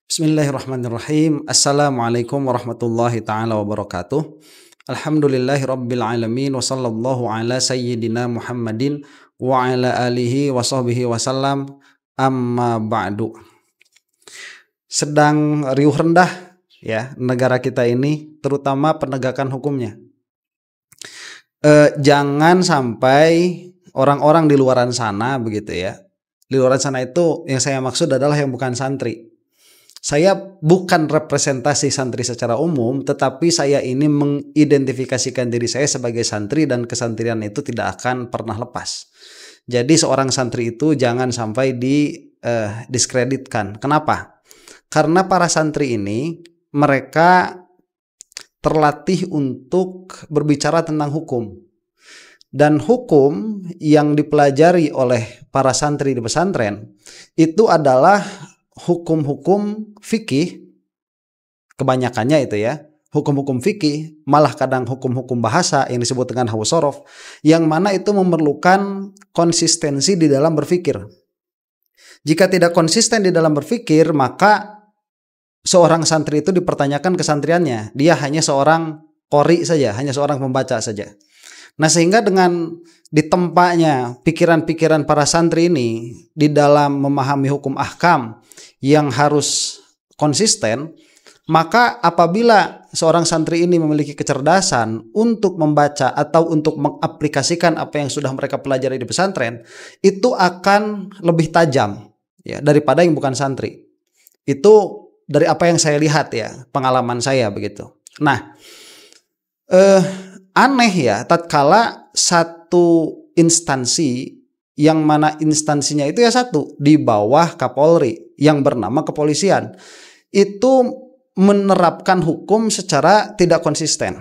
Bismillahirrahmanirrahim. Assalamualaikum warahmatullahi ta'ala wabarakatuh. Alhamdulillahi rabbil alamin. Wa sallallahu ala sayyidina Muhammadin wa ala alihi wa sahbihi wasallam. Amma ba'du. Sedang riuh rendah ya negara kita ini, terutama penegakan hukumnya. Jangan sampai orang-orang di luaran sana begitu ya. Di luaran sana itu yang saya maksud adalah yang bukan santri. Saya bukan representasi santri secara umum, tetapi saya ini mengidentifikasikan diri saya sebagai santri dan kesantrian itu tidak akan pernah lepas. Jadi seorang santri itu jangan sampai diskreditkan. Kenapa? Karena para santri ini mereka terlatih untuk berbicara tentang hukum. Dan hukum yang dipelajari oleh para santri di pesantren itu adalah hukum-hukum fikih, kebanyakannya itu ya, hukum-hukum fikih, malah kadang hukum-hukum bahasa yang disebut dengan hawu sorof, yang mana itu memerlukan konsistensi di dalam berpikir. Jika tidak konsisten di dalam berpikir, maka seorang santri itu dipertanyakan kesantriannya. Dia hanya seorang qori saja, hanya seorang pembaca saja. Nah, sehingga dengan ditempanya pikiran-pikiran para santri ini di dalam memahami hukum ahkam yang harus konsisten, maka apabila seorang santri ini memiliki kecerdasan untuk membaca atau untuk mengaplikasikan apa yang sudah mereka pelajari di pesantren, itu akan lebih tajam ya daripada yang bukan santri. Itu dari apa yang saya lihat ya, pengalaman saya begitu. Nah, aneh ya tatkala satu instansi yang mana instansinya itu ya satu di bawah Kapolri yang bernama kepolisian itu menerapkan hukum secara tidak konsisten.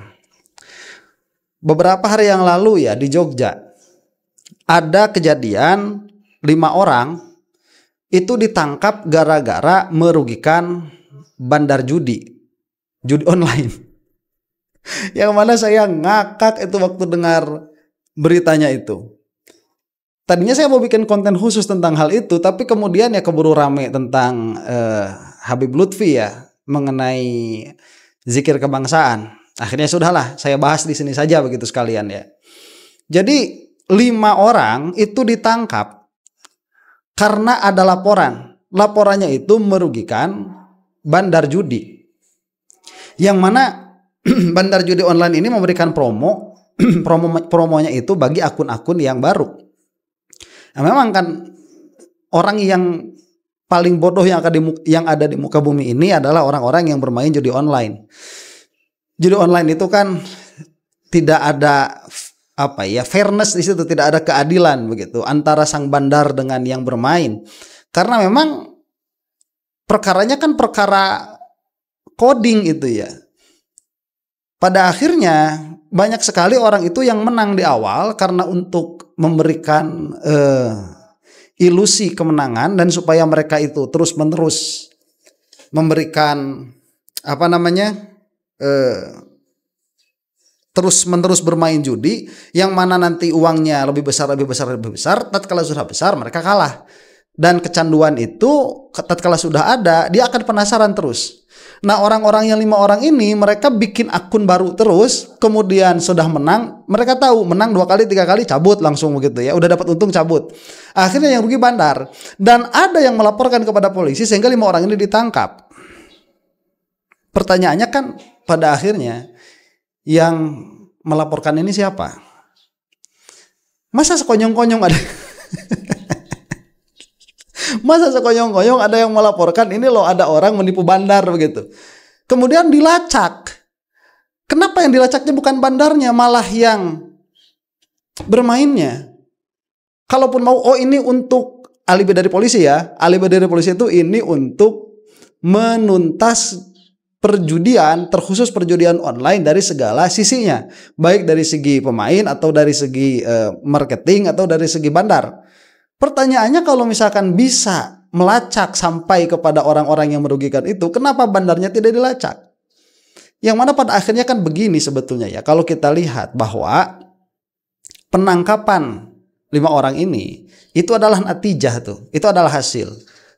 Beberapa hari yang lalu ya di Jogja ada kejadian 5 orang itu ditangkap gara-gara merugikan bandar judi online. Yang mana saya ngakak itu waktu dengar beritanya itu. Tadinya saya mau bikin konten khusus tentang hal itu, tapi kemudian ya keburu rame tentang Habib Lutfi ya mengenai zikir kebangsaan. Akhirnya sudahlah, saya bahas di sini saja begitu sekalian ya. Jadi 5 orang itu ditangkap karena ada laporan. Laporannya itu merugikan bandar judi. Yang mana bandar judi online ini memberikan promonya itu bagi akun-akun yang baru. Nah, memang kan orang yang paling bodoh yang ada di muka bumi ini adalah orang-orang yang bermain judi online. Judi online itu kan tidak ada fairness di situ, tidak ada keadilan begitu antara sang bandar dengan yang bermain. Karena memang perkaranya kan perkara coding itu ya. Pada akhirnya banyak sekali orang itu yang menang di awal karena untuk memberikan ilusi kemenangan dan supaya mereka itu terus-menerus memberikan terus-menerus bermain judi yang mana nanti uangnya lebih besar. Tatkala sudah besar mereka kalah. Dan kecanduan itu tatkala sudah ada dia akan penasaran terus. Nah, orang-orang yang 5 orang ini mereka bikin akun baru terus, kemudian sudah menang, mereka tahu menang 2 kali 3 kali cabut langsung begitu ya, udah dapat untung cabut. Akhirnya yang rugi bandar dan ada yang melaporkan kepada polisi sehingga 5 orang ini ditangkap. Pertanyaannya kan pada akhirnya yang melaporkan ini siapa? Masa sekonyong-konyong ada Masa sekonyong-konyong ada yang melaporkan ini loh ada orang menipu bandar begitu. Kemudian dilacak. Kenapa yang dilacaknya bukan bandarnya malah yang bermainnya? Kalaupun mau ini untuk alibi dari polisi ya. Alibi dari polisi itu ini untuk menuntas perjudian, terkhusus perjudian online dari segala sisinya. Baik dari segi pemain atau dari segi marketing atau dari segi bandar. Pertanyaannya kalau misalkan bisa melacak sampai kepada orang-orang yang merugikan itu, kenapa bandarnya tidak dilacak? Yang mana pada akhirnya kan begini sebetulnya ya. Kalau kita lihat bahwa penangkapan 5 orang ini itu adalah natijah tuh. Itu adalah hasil.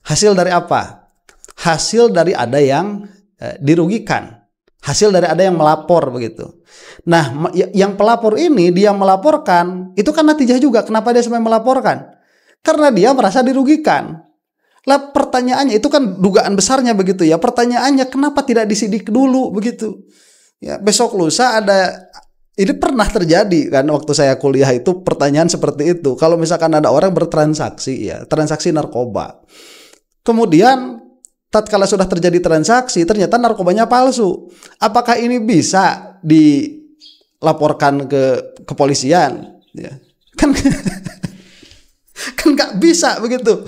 Hasil dari apa? hasil dari ada yang dirugikan, hasil dari ada yang melapor begitu. Nah, yang pelapor ini dia melaporkan, itu kan natijah juga. Kenapa dia sampai melaporkan? Karena dia merasa dirugikan. Lah pertanyaannya itu kan dugaan besarnya begitu ya. Pertanyaannya kenapa tidak disidik dulu begitu? Ya, besok lusa ada, ini pernah terjadi kan waktu saya kuliah itu, pertanyaan seperti itu. Kalau misalkan ada orang bertransaksi ya, transaksi narkoba. Kemudian tatkala sudah terjadi transaksi ternyata narkobanya palsu. Apakah ini bisa dilaporkan ke kepolisian? Ya. Kan kan nggak bisa begitu.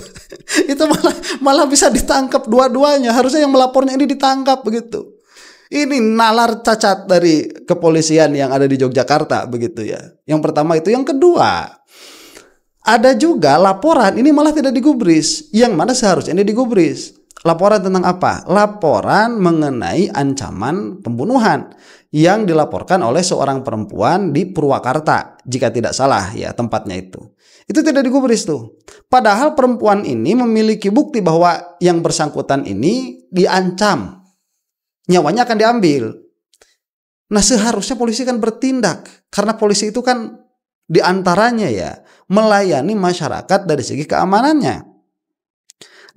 Itu malah bisa ditangkap dua-duanya. Harusnya yang melapornya ini ditangkap begitu. Ini nalar cacat dari kepolisian yang ada di Yogyakarta begitu ya. Yang pertama itu, yang kedua, ada juga laporan ini malah tidak digubris, yang mana seharusnya ini digubris. Laporan tentang apa? Laporan mengenai ancaman pembunuhan yang dilaporkan oleh seorang perempuan di Purwakarta, jika tidak salah ya tempatnya itu. Itu tidak digubris tuh. Padahal perempuan ini memiliki bukti bahwa yang bersangkutan ini diancam, nyawanya akan diambil. Nah, seharusnya polisi kan bertindak, karena polisi itu kan diantaranya ya melayani masyarakat dari segi keamanannya.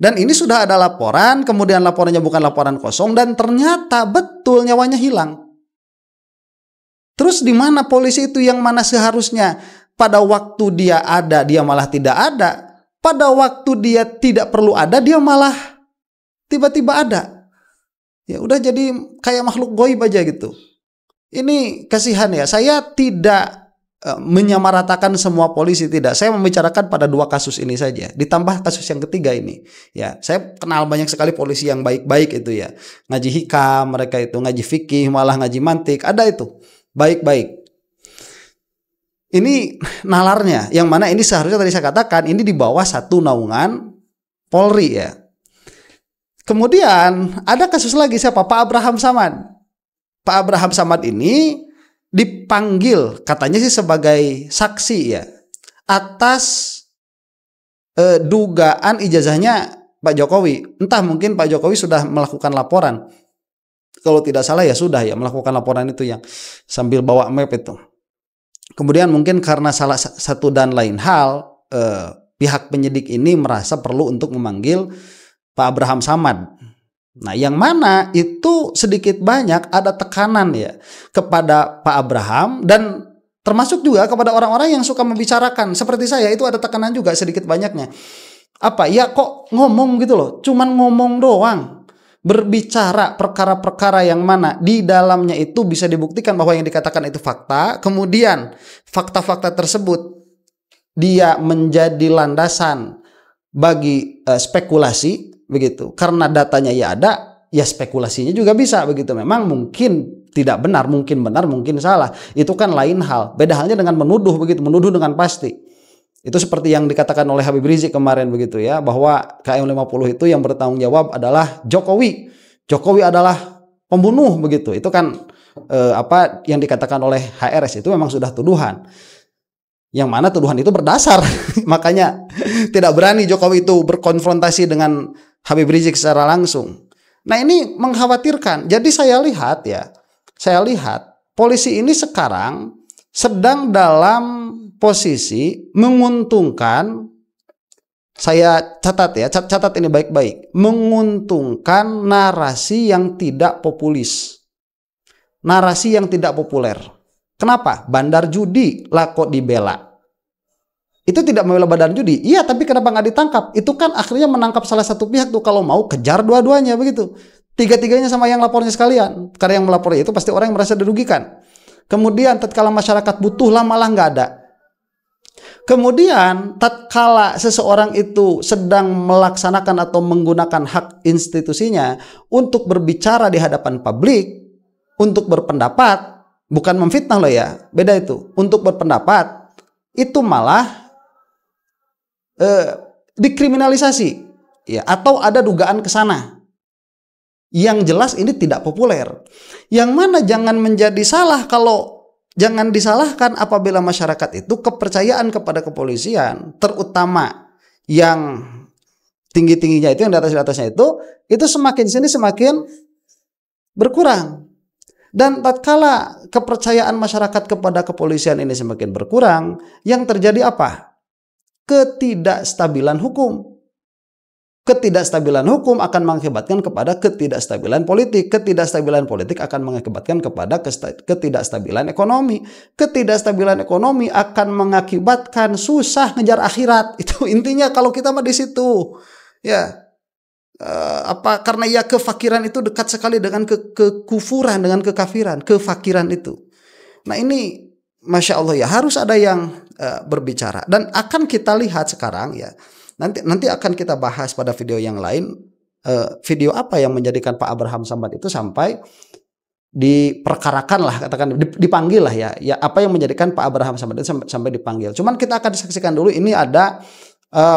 Dan ini sudah ada laporan, kemudian laporannya bukan laporan kosong, dan ternyata betul nyawanya hilang. Terus di mana polisi itu yang mana seharusnya pada waktu dia ada, dia malah tidak ada. Pada waktu dia tidak perlu ada, dia malah tiba-tiba ada. Ya udah jadi kayak makhluk goib aja gitu. Ini kasihan ya. Saya tidak menyamaratakan semua polisi, tidak. Saya membicarakan pada dua kasus ini saja. Ditambah kasus yang ketiga ini. Ya, saya kenal banyak sekali polisi yang baik-baik itu ya. Ngaji hikam, mereka itu ngaji fikih, malah ngaji mantik, ada itu. Baik-baik. Ini nalarnya, yang mana ini seharusnya tadi saya katakan ini di bawah satu naungan Polri ya. Kemudian ada kasus lagi siapa? Pak Abraham Samad. Pak Abraham Samad ini dipanggil katanya sih sebagai saksi ya atas dugaan ijazahnya Pak Jokowi. Entah mungkin Pak Jokowi sudah melakukan laporan. Kalau tidak salah ya sudah ya melakukan laporan itu yang sambil bawa map itu. Kemudian mungkin karena salah satu dan lain hal pihak penyidik ini merasa perlu untuk memanggil Pak Abraham Samad. Nah, yang mana itu sedikit banyak ada tekanan ya kepada Pak Abraham, dan termasuk juga kepada orang-orang yang suka membicarakan seperti saya, itu ada tekanan juga sedikit banyaknya. Apa ya, kok ngomong gitu loh, cuman ngomong doang, berbicara perkara-perkara yang mana di dalamnya itu bisa dibuktikan bahwa yang dikatakan itu fakta, kemudian fakta-fakta tersebut dia menjadi landasan bagi spekulasi begitu. Karena datanya ya ada, ya spekulasinya juga bisa begitu. Memang mungkin tidak benar, mungkin benar, mungkin salah. Itu kan lain hal. Beda halnya dengan menuduh begitu, menuduh dengan pasti. Itu seperti yang dikatakan oleh Habib Rizik kemarin begitu ya, bahwa KM50 itu yang bertanggung jawab adalah Jokowi. Jokowi adalah pembunuh begitu. Itu kan apa yang dikatakan oleh HRS itu memang sudah tuduhan. Yang mana tuduhan itu berdasar. Makanya tidak berani Jokowi itu berkonfrontasi dengan Habib Rizik secara langsung. Nah, ini mengkhawatirkan. Jadi saya lihat polisi ini sekarang sedang dalam posisi menguntungkan, saya catat ini baik-baik, menguntungkan narasi yang tidak populis, narasi yang tidak populer. Kenapa? Bandar judi lah kok dibela. Itu tidak membela bandar judi. Iya, tapi kenapa nggak ditangkap? Itu kan akhirnya menangkap salah satu pihak tuh. Kalau mau kejar dua-duanya begitu. Tiga-tiganya sama yang lapornya sekalian. Karena yang melapornya itu pasti orang yang merasa dirugikan. Kemudian tatkala masyarakat butuh lah malah nggak ada. Kemudian tatkala seseorang itu sedang melaksanakan atau menggunakan hak institusinya untuk berbicara di hadapan publik, untuk berpendapat, bukan memfitnah loh ya, beda itu. Untuk berpendapat itu malah dikriminalisasi ya, atau ada dugaan ke sana. Yang jelas ini tidak populer. Yang mana jangan menjadi salah, kalau jangan disalahkan apabila masyarakat itu kepercayaan kepada kepolisian, terutama yang tinggi-tingginya itu, yang di atasnya itu semakin sini semakin berkurang. Dan tatkala kepercayaan masyarakat kepada kepolisian ini semakin berkurang, yang terjadi apa? Ketidakstabilan hukum. Ketidakstabilan hukum akan mengakibatkan kepada ketidakstabilan politik. Ketidakstabilan politik akan mengakibatkan kepada ketidakstabilan ekonomi. Ketidakstabilan ekonomi akan mengakibatkan susah ngejar akhirat. Itu intinya kalau kita mah di situ. Ya. Karena ya kefakiran itu dekat sekali dengan kekufuran, dengan kekafiran, kefakiran itu. Nah, ini Masya Allah ya, harus ada yang berbicara, dan akan kita lihat sekarang ya. Nanti akan kita bahas pada video yang lain, video apa yang menjadikan Pak Abraham Samad itu sampai diperkarakan lah, katakan dipanggil lah ya. Ya, apa yang menjadikan Pak Abraham Samad itu sampai dipanggil. Cuman kita akan saksikan dulu, ini ada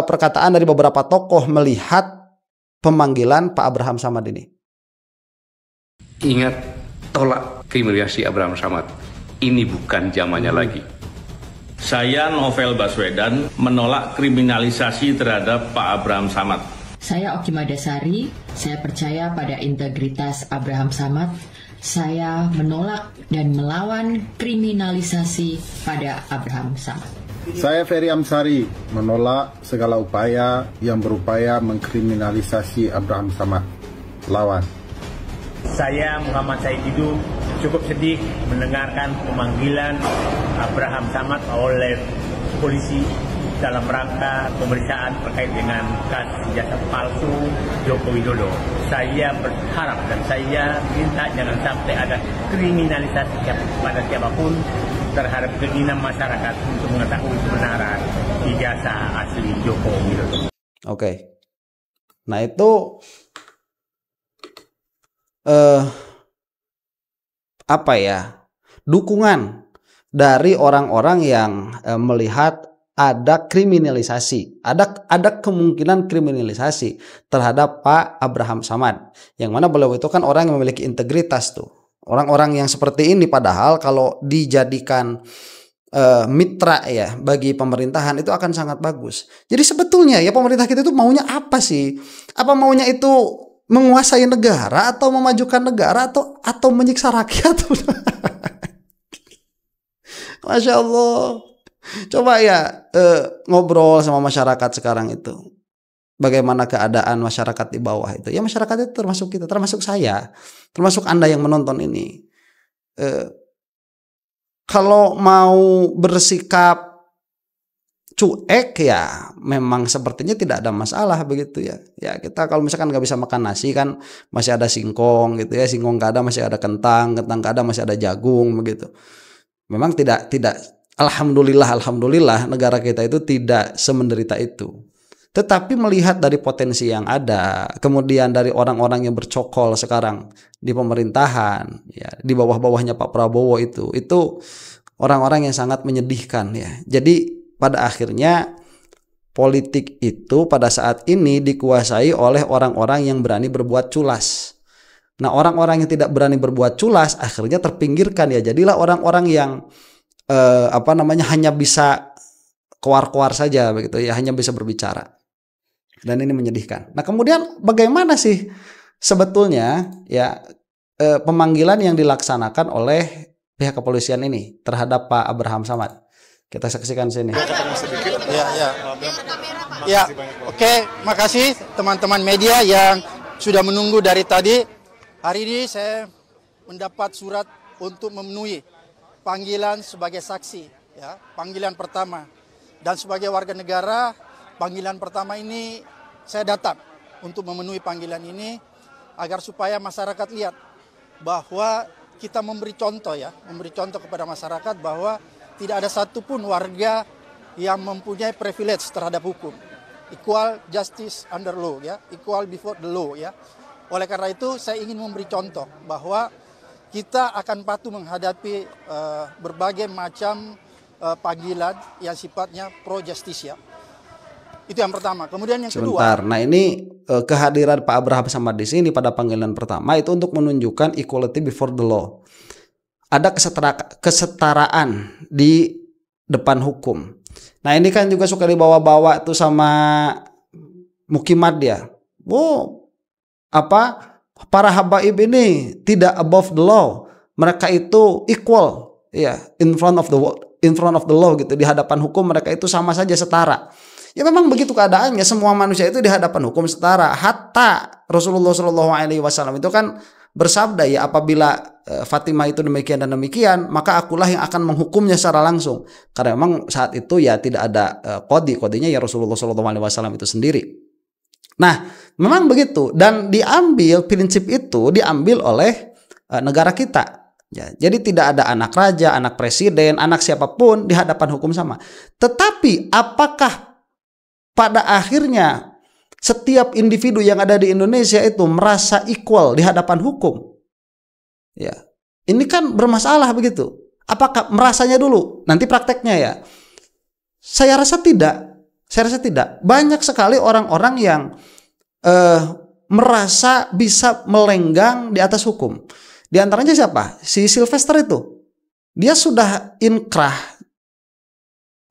perkataan dari beberapa tokoh melihat pemanggilan Pak Abraham Samad ini. Ingat, tolak kriminalisasi Abraham Samad. Ini bukan zamannya lagi. Saya Novel Baswedan menolak kriminalisasi terhadap Pak Abraham Samad. Saya Oki Madasari, saya percaya pada integritas Abraham Samad. Saya menolak dan melawan kriminalisasi pada Abraham Samad. Saya Ferry Amsari, menolak segala upaya yang berupaya mengkriminalisasi Abraham Samad. Lawan. Saya Muhammad Said Didu cukup sedih mendengarkan pemanggilan Abraham Samad oleh polisi dalam rangka pemeriksaan terkait dengan kasus ijazah palsu Joko Widodo. Saya berharap dan saya minta jangan sampai ada kriminalisasi pada siapapun terhadap keinginan masyarakat untuk mengetahui kebenaran ijazah asli Joko Widodo. Oke. Nah, itu apa ya, dukungan dari orang-orang yang melihat ada kriminalisasi, ada kemungkinan kriminalisasi terhadap Pak Abraham Samad, yang mana beliau itu kan orang yang memiliki integritas tuh. Orang-orang yang seperti ini padahal kalau dijadikan mitra ya bagi pemerintahan itu akan sangat bagus. Jadi sebetulnya ya pemerintah kita itu maunya apa sih? Apa maunya itu menguasai negara atau memajukan negara atau menyiksa rakyat? Masya Allah. Coba ya ngobrol sama masyarakat sekarang itu. Bagaimana keadaan masyarakat di bawah itu? Ya masyarakat itu termasuk kita, termasuk saya, termasuk Anda yang menonton ini. Kalau mau bersikap cuek ya memang sepertinya tidak ada masalah begitu ya. Ya kita kalau misalkan nggak bisa makan nasi kan masih ada singkong gitu ya, singkong nggak ada masih ada kentang nggak ada masih ada jagung begitu. Memang tidak alhamdulillah negara kita itu tidak semenderita itu. Tetapi melihat dari potensi yang ada, kemudian dari orang-orang yang bercokol sekarang di pemerintahan, ya di bawah-bawahnya Pak Prabowo itu orang-orang yang sangat menyedihkan ya. Jadi pada akhirnya politik itu pada saat ini dikuasai oleh orang-orang yang berani berbuat culas. Nah, orang-orang yang tidak berani berbuat culas akhirnya terpinggirkan ya. Jadilah orang-orang yang hanya bisa keluar-keluar saja begitu ya, hanya bisa berbicara. Dan ini menyedihkan. Nah, kemudian bagaimana sih sebetulnya ya pemanggilan yang dilaksanakan oleh pihak kepolisian ini terhadap Pak Abraham Samad? Kita saksikan sini. Ya, oke, makasih teman-teman media yang sudah menunggu dari tadi. Hari ini saya mendapat surat untuk memenuhi panggilan sebagai saksi, ya, panggilan pertama. Dan sebagai warga negara, panggilan pertama ini saya datang untuk memenuhi panggilan ini agar supaya masyarakat lihat bahwa kita memberi contoh kepada masyarakat bahwa tidak ada satupun warga yang mempunyai privilege terhadap hukum. Equal justice under law, ya, equal before the law, ya. Oleh karena itu saya ingin memberi contoh bahwa kita akan patuh menghadapi berbagai macam panggilan yang sifatnya pro justisia. Itu yang pertama. Kemudian yang kedua. Sebentar. Nah, ini kehadiran Pak Abraham Samad di sini pada panggilan pertama itu untuk menunjukkan equality before the law. Ada kesetaraan di depan hukum. Nah, ini kan juga suka dibawa-bawa tuh sama mukimat dia. Oh, para habaib ini tidak above the law. Mereka itu equal, ya, in front of the law gitu. Di hadapan hukum mereka itu sama saja, setara. Ya memang begitu keadaannya, semua manusia itu di hadapan hukum setara. Hatta Rasulullah SAW itu kan bersabda, ya, apabila Fatimah itu demikian dan demikian, maka akulah yang akan menghukumnya secara langsung. Karena memang saat itu ya tidak ada kodinya ya Rasulullah SAW itu sendiri. Nah, memang begitu, dan prinsip itu diambil oleh negara kita. Ya, jadi tidak ada anak raja, anak presiden, anak siapapun di hadapan hukum sama. Tetapi apakah pada akhirnya setiap individu yang ada di Indonesia itu merasa equal di hadapan hukum? Ya, ini kan bermasalah begitu. Apakah merasanya dulu, nanti prakteknya ya? Saya rasa tidak. Banyak sekali orang-orang yang merasa bisa melenggang di atas hukum. Di antaranya siapa? Si Sylvester itu. Dia sudah inkrah,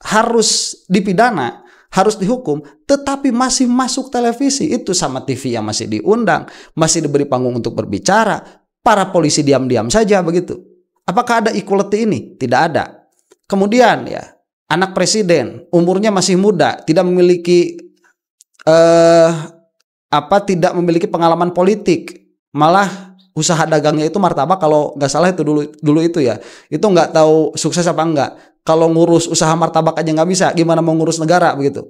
harus dipidana, harus dihukum, tetapi masih masuk televisi. Itu sama TV yang masih diundang, masih diberi panggung untuk berbicara. Para polisi diam-diam saja begitu. Apakah ada equality ini? Tidak ada. Kemudian ya, anak presiden, umurnya masih muda, tidak memiliki tidak memiliki pengalaman politik, malah usaha dagangnya itu martabak, kalau nggak salah itu dulu itu ya, itu nggak tahu sukses apa enggak. Kalau ngurus usaha martabak aja nggak bisa, gimana mau ngurus negara begitu?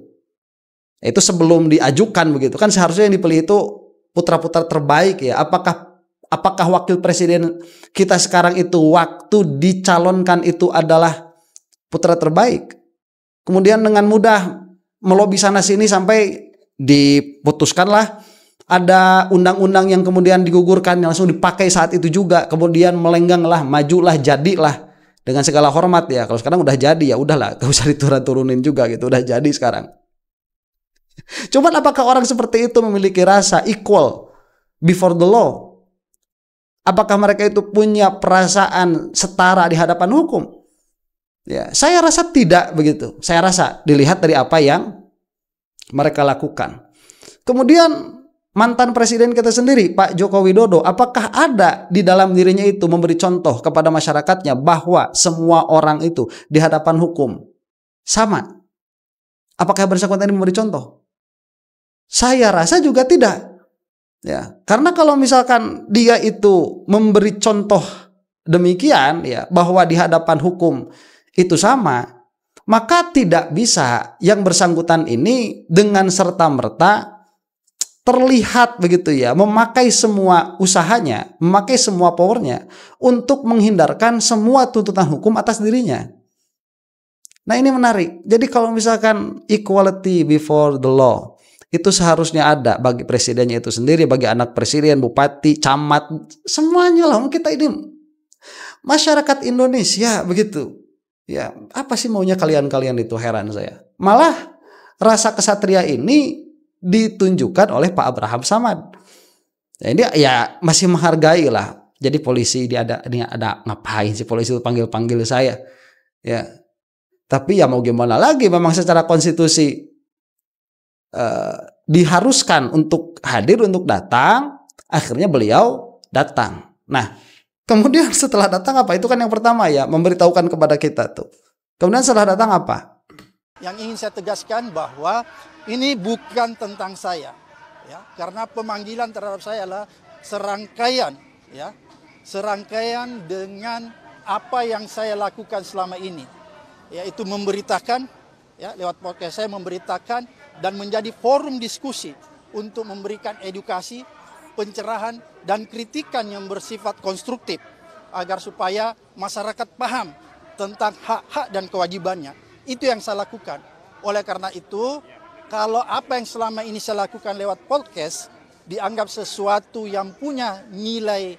Itu sebelum diajukan begitu kan, seharusnya yang dipilih itu putra-putra terbaik ya. Apakah wakil presiden kita sekarang itu waktu dicalonkan itu adalah putra terbaik? Kemudian dengan mudah melobi sana sini sampai diputuskanlah ada undang-undang yang kemudian digugurkan, yang langsung dipakai saat itu juga. Kemudian melengganglah, majulah, jadilah dengan segala hormat ya. Kalau sekarang udah jadi ya udahlah, gak usah diturun-turunin juga gitu, udah jadi sekarang. Cuman apakah orang seperti itu memiliki rasa equal before the law? Apakah mereka itu punya perasaan setara di hadapan hukum? Ya, saya rasa tidak begitu. Saya rasa dilihat dari apa yang mereka lakukan. Kemudian mantan presiden kita sendiri, Pak Joko Widodo, apakah ada di dalam dirinya itu memberi contoh kepada masyarakatnya bahwa semua orang itu di hadapan hukum sama? Apakah bersangkutan ini memberi contoh? Saya rasa juga tidak. Ya, karena kalau misalkan dia itu memberi contoh demikian ya, bahwa di hadapan hukum itu sama, maka tidak bisa yang bersangkutan ini dengan serta-merta terlihat begitu ya, memakai semua usahanya, memakai semua powernya untuk menghindarkan semua tuntutan hukum atas dirinya. Nah, ini menarik. Jadi kalau misalkan equality before the law itu seharusnya ada bagi presidennya itu sendiri, bagi anak presiden, bupati, camat, semuanya lah. Kita ini masyarakat Indonesia begitu. Ya, apa sih maunya kalian-kalian itu, heran saya. Malah rasa kesatria ini ditunjukkan oleh Pak Abraham Samad. Ya, ini ya masih menghargai lah. Jadi polisi dia ada ngapain sih polisi itu panggil-panggil saya. Ya. Tapi ya mau gimana lagi, memang secara konstitusi diharuskan untuk hadir, untuk datang. Akhirnya beliau datang. Nah, kemudian setelah datang apa? Itu kan yang pertama ya, memberitahukan kepada kita tuh. Kemudian setelah datang apa? Yang ingin saya tegaskan bahwa ini bukan tentang saya, ya, karena pemanggilan terhadap saya adalah serangkaian, ya, serangkaian dengan apa yang saya lakukan selama ini, yaitu memberitakan, ya, lewat podcast saya memberitakan dan menjadi forum diskusi untuk memberikan edukasi, pencerahan, dan kritikan yang bersifat konstruktif agar supaya masyarakat paham tentang hak-hak dan kewajibannya. Itu yang saya lakukan. Oleh karena itu, kalau apa yang selama ini saya lakukan lewat podcast dianggap sesuatu yang punya nilai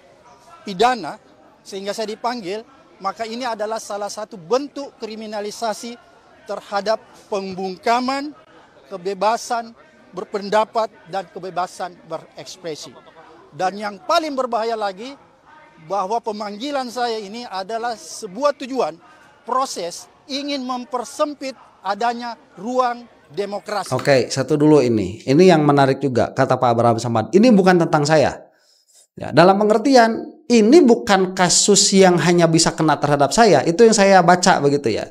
pidana sehingga saya dipanggil, maka ini adalah salah satu bentuk kriminalisasi terhadap pembungkaman kebebasan berpendapat dan kebebasan berekspresi. Dan yang paling berbahaya lagi, bahwa pemanggilan saya ini adalah sebuah tujuan, proses ingin mempersempit adanya ruang demokrasi. Oke, satu dulu ini. Ini yang menarik juga kata Pak Abraham Samad. Ini bukan tentang saya. Ya, dalam pengertian ini bukan kasus yang hanya bisa kena terhadap saya. Itu yang saya baca begitu ya.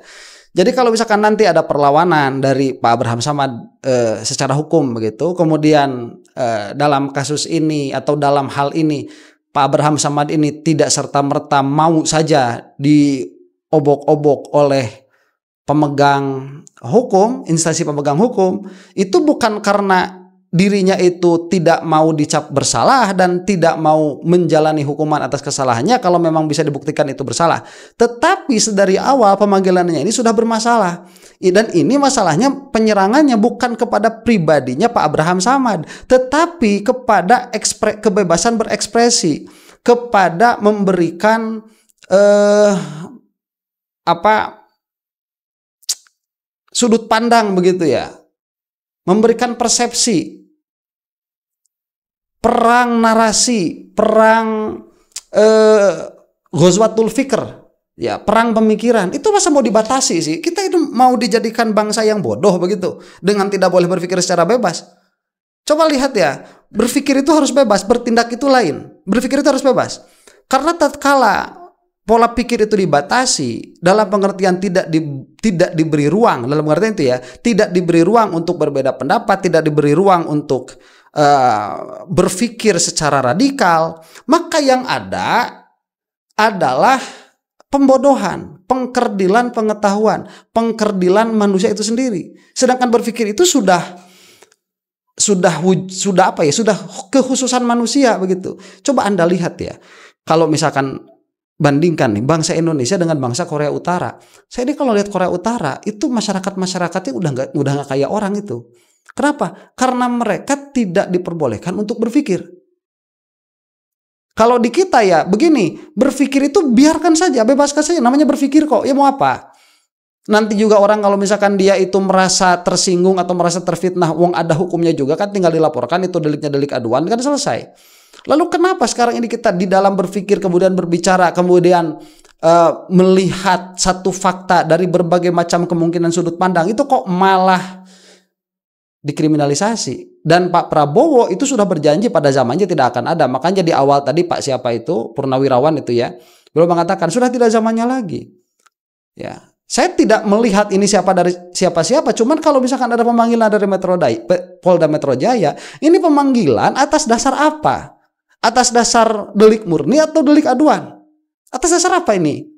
Jadi kalau misalkan nanti ada perlawanan dari Pak Abraham Samad secara hukum begitu, kemudian dalam kasus ini atau dalam hal ini Pak Abraham Samad ini tidak serta-merta mau saja diobok-obok oleh pemegang hukum, instansi pemegang hukum, itu bukan karena dirinya itu tidak mau dicap bersalah dan tidak mau menjalani hukuman atas kesalahannya kalau memang bisa dibuktikan itu bersalah. Tetapi dari awal pemanggilannya ini sudah bermasalah. Dan ini masalahnya penyerangannya bukan kepada pribadinya Pak Abraham Samad, tetapi kepada kebebasan berekspresi, kepada memberikan sudut pandang begitu ya, memberikan persepsi, perang narasi, perang ghazwatul fikr, ya perang pemikiran. Itu masa mau dibatasi sih? Kita itu mau dijadikan bangsa yang bodoh begitu dengan tidak boleh berpikir secara bebas. Coba lihat ya, berpikir itu harus bebas, bertindak itu lain. Berpikir itu harus bebas. Karena tatkala pola pikir itu dibatasi dalam pengertian tidak diberi ruang, dalam pengertian itu ya, tidak diberi ruang untuk berbeda pendapat, tidak diberi ruang untuk berpikir secara radikal, maka yang ada adalah pembodohan, pengkerdilan pengetahuan, pengkerdilan manusia itu sendiri. Sedangkan berpikir itu sudah apa ya? Sudah kekhususan manusia begitu. Coba Anda lihat ya. Kalau misalkan bandingkan nih bangsa Indonesia dengan bangsa Korea Utara. Saya ini kalau lihat Korea Utara itu masyarakatnya udah nggak kayak orang itu. Kenapa? Karena mereka tidak diperbolehkan untuk berpikir. Kalau di kita ya begini, berpikir itu biarkan saja, bebaskan saja. Namanya berpikir kok. Ya mau apa? Nanti juga orang kalau misalkan dia itu merasa tersinggung atau merasa terfitnah, wong ada hukumnya juga kan, tinggal dilaporkan, itu deliknya delik aduan kan selesai. Lalu kenapa sekarang ini kita di dalam berpikir kemudian berbicara, kemudian melihat satu fakta dari berbagai macam kemungkinan sudut pandang itu kok malah dikriminalisasi? Dan Pak Prabowo itu sudah berjanji pada zamannya tidak akan ada. Makanya di awal tadi Pak siapa itu, Purnawirawan itu ya, beliau mengatakan sudah tidak zamannya lagi. Ya, saya tidak melihat ini siapa dari siapa-siapa. Cuman kalau misalkan ada pemanggilan dari Polda Metro Jaya, ini pemanggilan atas dasar apa? Atas dasar delik murni atau delik aduan? Atas dasar apa ini?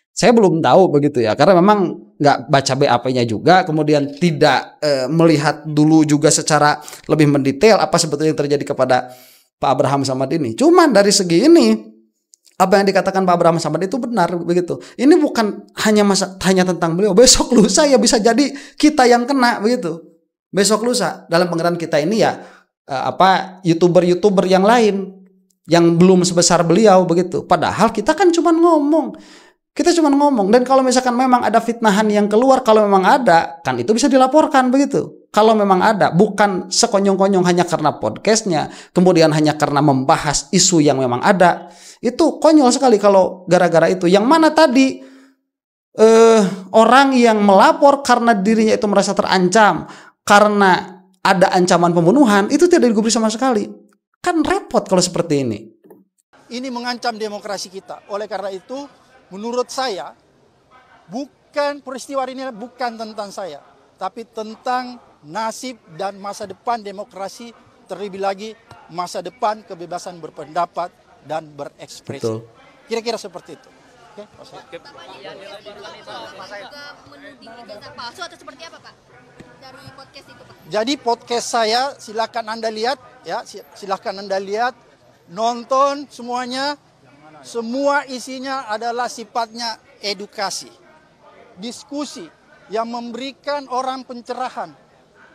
Saya belum tahu begitu ya, karena memang nggak baca BAP-nya juga, kemudian tidak melihat dulu juga secara lebih mendetail apa sebetulnya yang terjadi kepada Pak Abraham Samad ini. Cuman dari segi ini, apa yang dikatakan Pak Abraham Samad itu benar begitu. Ini bukan hanya tentang beliau. Besok lusa ya bisa jadi kita yang kena begitu. Besok lusa dalam pengertian kita ini ya YouTuber yang lain yang belum sebesar beliau begitu. Padahal kita kan cuma ngomong. Kita cuma ngomong. Dan kalau misalkan memang ada fitnahan yang keluar, kalau memang ada, kan itu bisa dilaporkan begitu. Kalau memang ada, bukan sekonyong-konyong hanya karena podcastnya, kemudian hanya karena membahas isu yang memang ada. Itu konyol sekali kalau gara-gara itu. Yang mana tadi orang yang melapor karena dirinya itu merasa terancam, karena ada ancaman pembunuhan, itu tidak digubris sama sekali. Kan repot kalau seperti ini. Ini mengancam demokrasi kita. Oleh karena itu, menurut saya, bukan peristiwa ini bukan tentang saya, tapi tentang nasib dan masa depan demokrasi, terlebih lagi masa depan kebebasan berpendapat dan berekspresi. Betul. Kira-kira seperti itu. Oke, menuding ijazah palsu atau seperti apa, Pak? Dari podcast itu, Pak. Jadi podcast saya silakan Anda lihat ya, silakan Anda lihat, nonton semuanya. Semua isinya adalah sifatnya edukasi, diskusi yang memberikan orang pencerahan,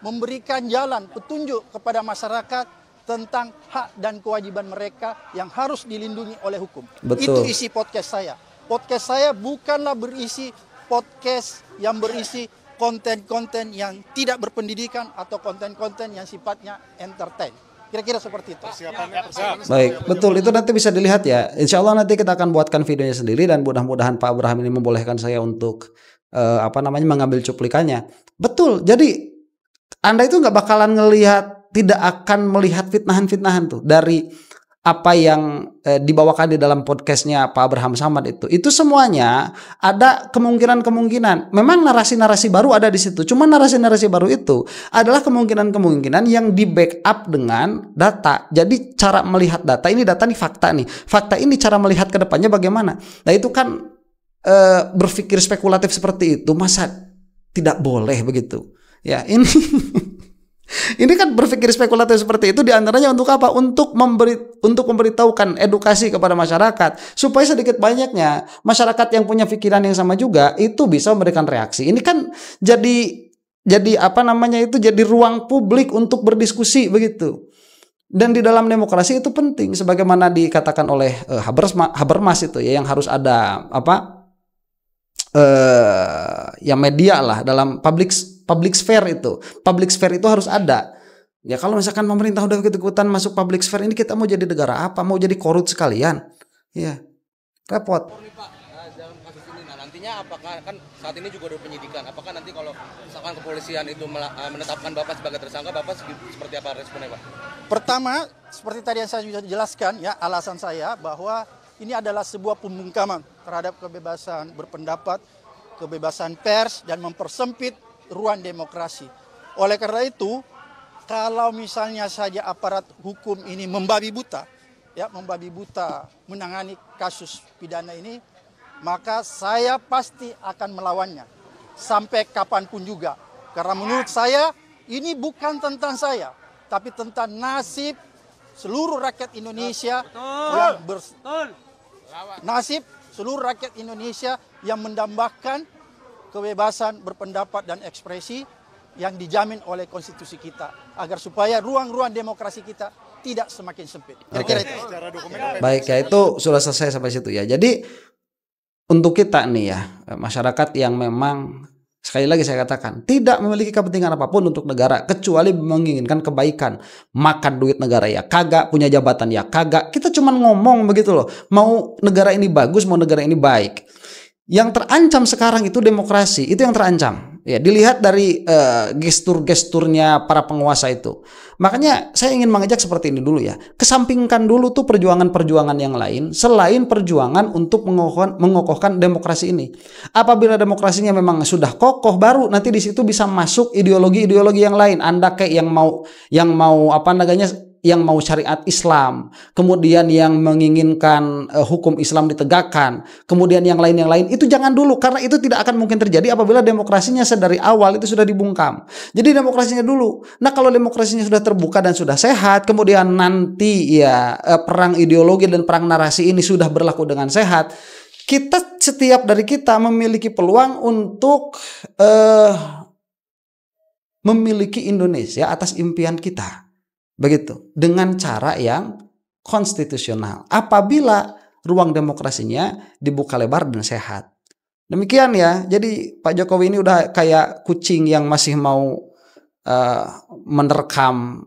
memberikan jalan petunjuk kepada masyarakat tentang hak dan kewajiban mereka yang harus dilindungi oleh hukum. Betul. Itu isi podcast saya. Podcast saya bukanlah berisi podcast yang berisi konten-konten yang tidak berpendidikan atau konten-konten yang sifatnya entertain. Kira-kira seperti itu. Baik, betul, itu nanti bisa dilihat ya. Insya Allah nanti kita akan buatkan videonya sendiri dan mudah-mudahan Pak Abraham ini membolehkan saya untuk mengambil cuplikannya. Betul. Jadi Anda itu nggak bakalan ngelihat, tidak akan melihat fitnahan-fitnahan tuh dari apa yang dibawakan di dalam podcastnya Pak Abraham Samad itu semuanya ada kemungkinan-kemungkinan. Memang narasi-narasi baru ada di situ. Cuma narasi-narasi baru itu adalah kemungkinan-kemungkinan yang di backup dengan data. Jadi cara melihat data ini, data nih fakta nih. Fakta ini cara melihat ke depannya bagaimana. Nah itu kan berpikir spekulatif seperti itu masa tidak boleh begitu. Ya ini. Ini kan berpikir spekulatif seperti itu diantaranya untuk apa? Untuk memberitahukan edukasi kepada masyarakat supaya sedikit banyaknya masyarakat yang punya pikiran yang sama juga itu bisa memberikan reaksi. Ini kan jadi apa namanya itu jadi ruang publik untuk berdiskusi begitu. Dan di dalam demokrasi itu penting sebagaimana dikatakan oleh Habermas itu ya, yang harus ada apa? Ya media lah dalam public sphere itu. Public sphere itu harus ada. Ya kalau misalkan pemerintah udah ikut-ikutan masuk public sphere ini, kita mau jadi negara apa? Mau jadi korut sekalian? Ya, repot. Dalam kasus ini, nantinya apakah kan saat ini juga ada penyidikan? Apakah nanti kalau misalkan kepolisian itu menetapkan Bapak sebagai tersangka, Bapak seperti apa responnya, Pak? Pertama, seperti tadi yang saya sudah jelaskan ya, alasan saya bahwa ini adalah sebuah pembungkaman terhadap kebebasan berpendapat, kebebasan pers, dan mempersempit ruang demokrasi. Oleh karena itu, kalau misalnya saja aparat hukum ini membabi buta menangani kasus pidana ini, maka saya pasti akan melawannya sampai kapanpun juga. Karena menurut saya ini bukan tentang saya, tapi tentang nasib seluruh rakyat Indonesia yang mendambakan kebebasan berpendapat dan ekspresi yang dijamin oleh konstitusi kita, agar supaya ruang-ruang demokrasi kita tidak semakin sempit. Kira-kira itu. Baik ya, itu sudah selesai sampai situ ya. Jadi untuk kita nih ya, masyarakat yang memang sekali lagi saya katakan tidak memiliki kepentingan apapun untuk negara kecuali menginginkan kebaikan. Makan duit negara ya kagak, punya jabatan ya kagak. Kita cuma ngomong begitu loh. Mau negara ini bagus, mau negara ini baik. Yang terancam sekarang itu demokrasi, itu yang terancam. Ya, dilihat dari gestur-gesturnya para penguasa itu. Makanya saya ingin mengajak seperti ini dulu ya. Kesampingkan dulu tuh perjuangan-perjuangan yang lain selain perjuangan untuk mengokohkan demokrasi ini. Apabila demokrasinya memang sudah kokoh, baru nanti di situ bisa masuk ideologi-ideologi yang lain. Anda kayak yang mau apa namanya? Yang mau syariat Islam, kemudian yang menginginkan hukum Islam ditegakkan, kemudian yang lain itu jangan dulu, karena itu tidak akan mungkin terjadi apabila demokrasinya sedari awal itu sudah dibungkam. Jadi demokrasinya dulu. Nah kalau demokrasinya sudah terbuka dan sudah sehat, kemudian nanti ya perang ideologi dan perang narasi ini sudah berlaku dengan sehat, setiap dari kita memiliki peluang untuk memiliki Indonesia atas impian kita. Begitu, dengan cara yang konstitusional apabila ruang demokrasinya dibuka lebar dan sehat. Demikian ya. Jadi Pak Jokowi ini udah kayak kucing yang masih mau menerkam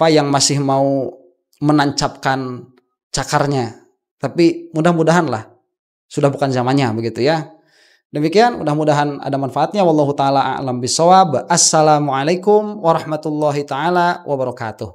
yang masih mau menancapkan cakarnya. Tapi mudah-mudahan lah sudah bukan zamannya begitu ya. Demikian, mudah-mudahan ada manfaatnya. Wallahu taala a'lam bishawab. Assalamualaikum warahmatullahi taala wabarakatuh.